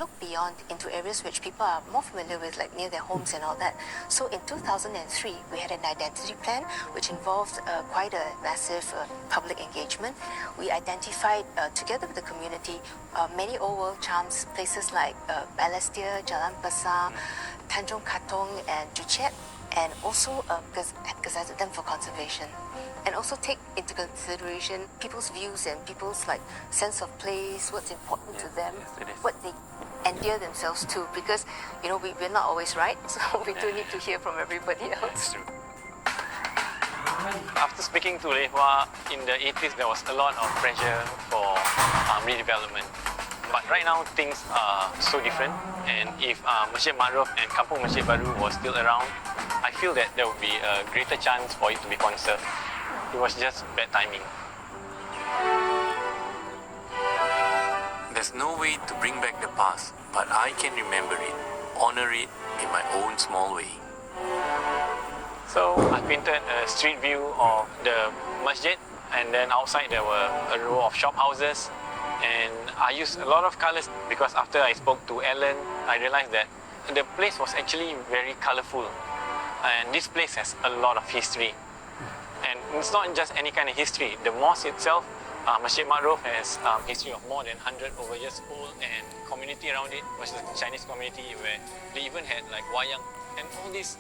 look beyond into areas which people are more familiar with, like near their homes and all that. So in 2003, we had an identity plan which involved quite a massive public engagement. We identified, together with the community, many old world charms, places like Balestier, Jalan Besar, Tanjung Katong and Joo Chiat, and also gazetted them for conservation. And also take into consideration people's views and people's sense of place, what's important to them, what they endear themselves to, because we're not always right, so we do need to hear from everybody else. After speaking to Lei Hua in the 80s, there was a lot of pressure for redevelopment. But right now, things are so different, and if Masjid Ma'ruf and Kampung Masjid Baru was still around, I feel that there would be a greater chance for it to be conserved. It was just bad timing. There's no way to bring back the past, but I can remember it, honor it in my own small way. So I painted a street view of the masjid, and then outside there were a row of shop houses, and I used a lot of colors because after I spoke to Ellen, I realized that the place was actually very colorful, and this place has a lot of history. And it's not just any kind of history. The mosque itself, Masjid Ma'ruf, has history of more than 100 over years old, and community around it was the Chinese community where they even had wayang, and all this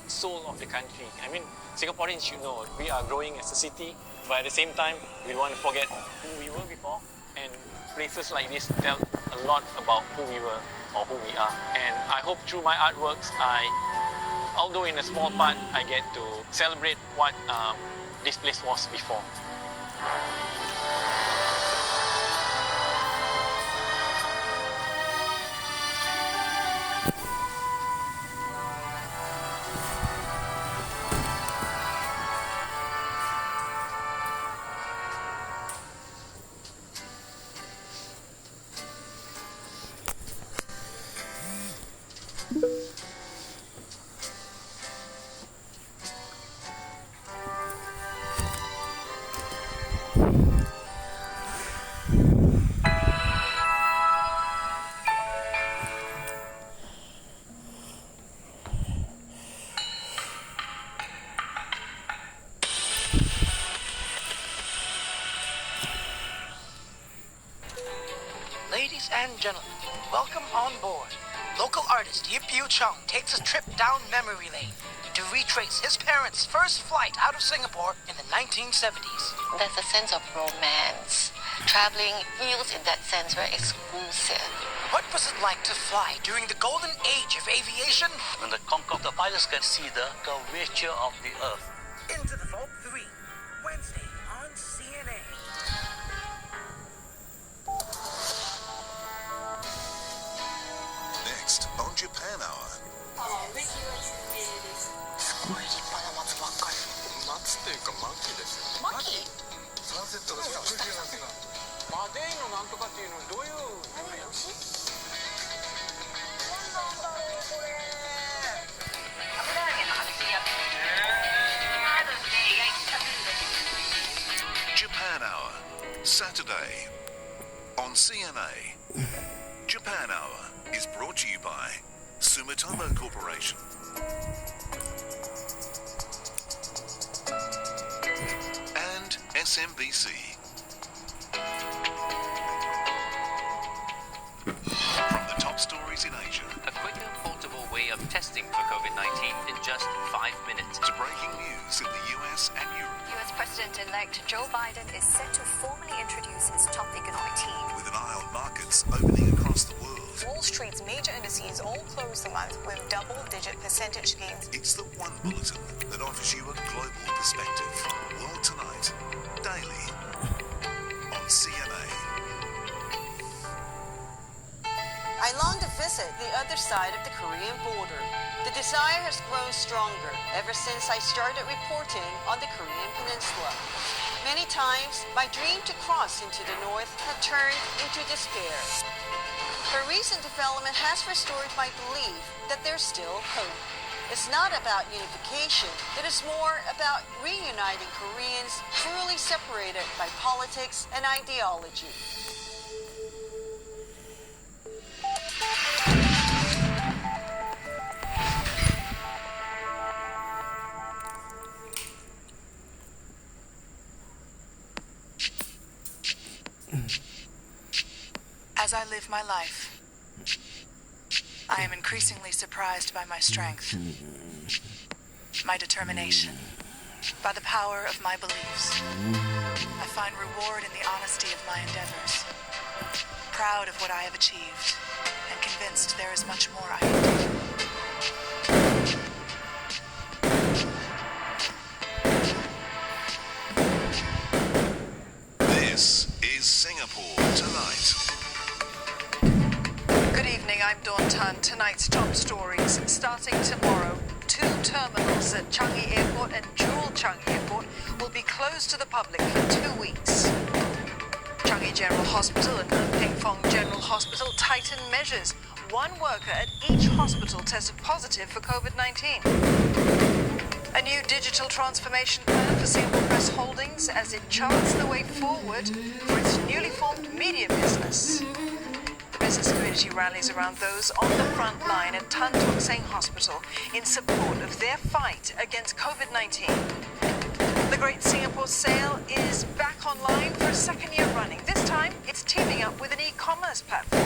soul of the country. I mean, Singaporeans should know we are growing as a city, but at the same time, we don't want to forget who we were before, and places like this tell a lot about who we were or who we are. And I hope through my artworks, although in a small part, I get to celebrate what this place was before. Ladies and gentlemen, welcome on board. Local artist Yip Yu Chung takes a trip down memory lane to retrace his parents' first flight out of Singapore in the 1970s. There's a sense of romance. Traveling feels, in that sense, very exclusive. What was it like to fly during the golden age of aviation? When the Concorde pilots can see the curvature of the Earth. Into the Vault 3, Wednesday on CNA. Next on Japan Hour. すごい立派な松ばっかり。松っていうか薪ですよ。薪？サンセットの近くマデイのなんとかっていうのどういう牛？なんだろうこれ。油揚げの厚いやつ。Japan Hour, Saturday on CNA. Japan Hour is brought to you by Sumitomo Corporation. And SMBC. From the top stories in Asia A quicker, portable way of testing for COVID-19 in just 5 minutes. to breaking news in the US and Europe, US President-elect Joe Biden is set to formally introduce his top economic team. with an eye on markets opening across the world. Wall Street's major indices all closed the month with double-digit percentage gains. It's the one bulletin that offers you a global perspective. World Tonight, daily on CNA. I long to visit the other side of the Korean border. The desire has grown stronger ever since I started reporting on the Korean Peninsula. Many times, my dream to cross into the north had turned into despair. But recent development has restored my belief that there's still hope. It's not about unification, it is more about reuniting Koreans truly separated by politics and ideology. of my life. I am increasingly surprised by my strength, my determination, by the power of my beliefs. I find reward in the honesty of my endeavors, proud of what I have achieved, and convinced there is much more I can do. This is Singapore Tonight. Good evening, I'm Dawn Tan. Tonight's top stories. Starting tomorrow, 2 terminals at Changi Airport and Jewel Changi Airport will be closed to the public for 2 weeks. Changi General Hospital and Peng Fong General Hospital tighten measures. 1 worker at each hospital tested positive for COVID-19. A new digital transformation plan for Singapore Press Holdings as it charts the way forward for its newly formed media business. The business community rallies around those on the front line at Tan Tock Seng Hospital in support of their fight against COVID-19. The Great Singapore Sale is back online for a 2nd year running. This time, it's teaming up with an e-commerce platform.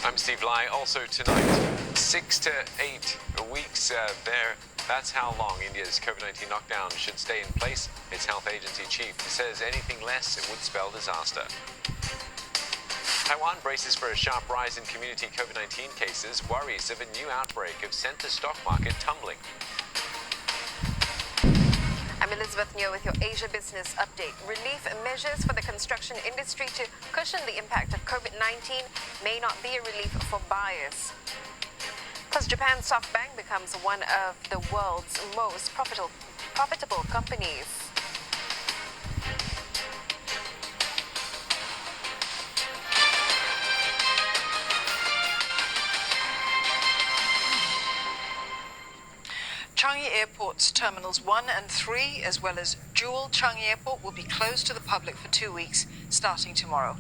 I'm Steve Lai. Also tonight, 6 to 8 weeks there. That's how long India's COVID-19 lockdown should stay in place. Its health agency chief says anything less it would spell disaster. Taiwan braces for a sharp rise in community COVID-19 cases, worries of a new outbreak have sent the stock market tumbling. I'm Elizabeth Neo with your Asia Business Update. Relief measures for the construction industry to cushion the impact of COVID-19 may not be a relief for buyers. Plus, Japan's SoftBank becomes one of the world's most profitable companies. Changi Airport's Terminals 1 and 3, as well as Jewel Changi Airport, will be closed to the public for 2 weeks, starting tomorrow.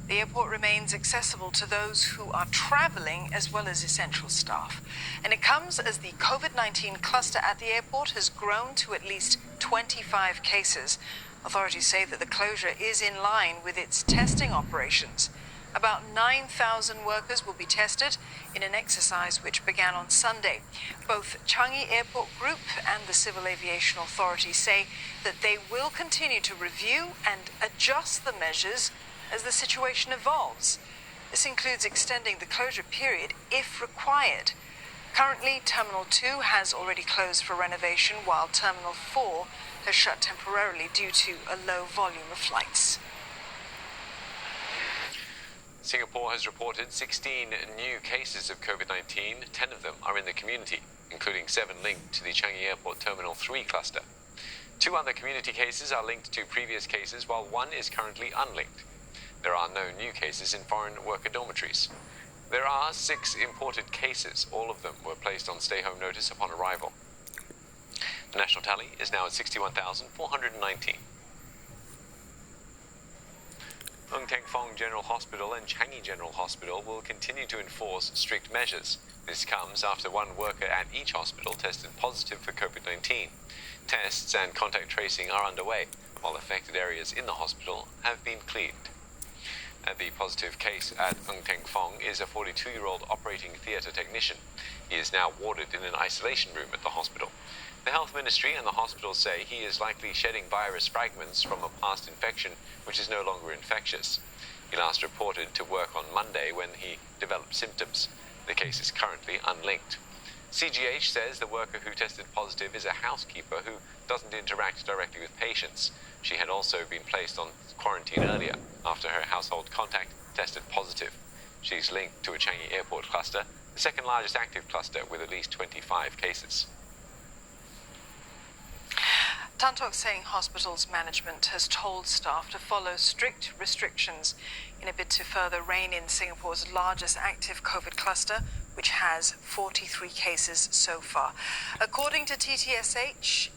The airport remains accessible to those who are traveling as well as essential staff. And it comes as the COVID-19 cluster at the airport has grown to at least 25 cases. Authorities say that the closure is in line with its testing operations. About 9,000 workers will be tested in an exercise which began on Sunday. Both Changi Airport Group and the Civil Aviation Authority say that they will continue to review and adjust the measures as the situation evolves. This includes extending the closure period if required. Currently, Terminal 2 has already closed for renovation, while Terminal 4 has shut temporarily due to a low volume of flights. Singapore has reported 16 new cases of COVID-19. 10 of them are in the community, including 7 linked to the Changi Airport Terminal 3 cluster. 2 other community cases are linked to previous cases, while 1 is currently unlinked. There are no new cases in foreign worker dormitories. There are 6 imported cases. All of them were placed on stay-home notice upon arrival. The national tally is now at 61,419. Ng Teng Fong General Hospital and Changi General Hospital will continue to enforce strict measures. This comes after 1 worker at each hospital tested positive for COVID-19. Tests and contact tracing are underway, while affected areas in the hospital have been cleaned. The positive case at Ng Teng Fong is a 42-year-old operating theatre technician. He is now warded in an isolation room at the hospital. The Health Ministry and the hospital say he is likely shedding virus fragments from a past infection which is no longer infectious. He last reported to work on Monday when he developed symptoms. The case is currently unlinked. CGH says the worker who tested positive is a housekeeper who doesn't interact directly with patients. She had also been placed on quarantine earlier after her household contact tested positive. She's linked to a Changi Airport cluster, the second largest active cluster with at least 25 cases. Tan Tock Seng Hospital's management has told staff to follow strict restrictions in a bid to further rein in Singapore's largest active COVID cluster, which has 43 cases so far. According to TTSH,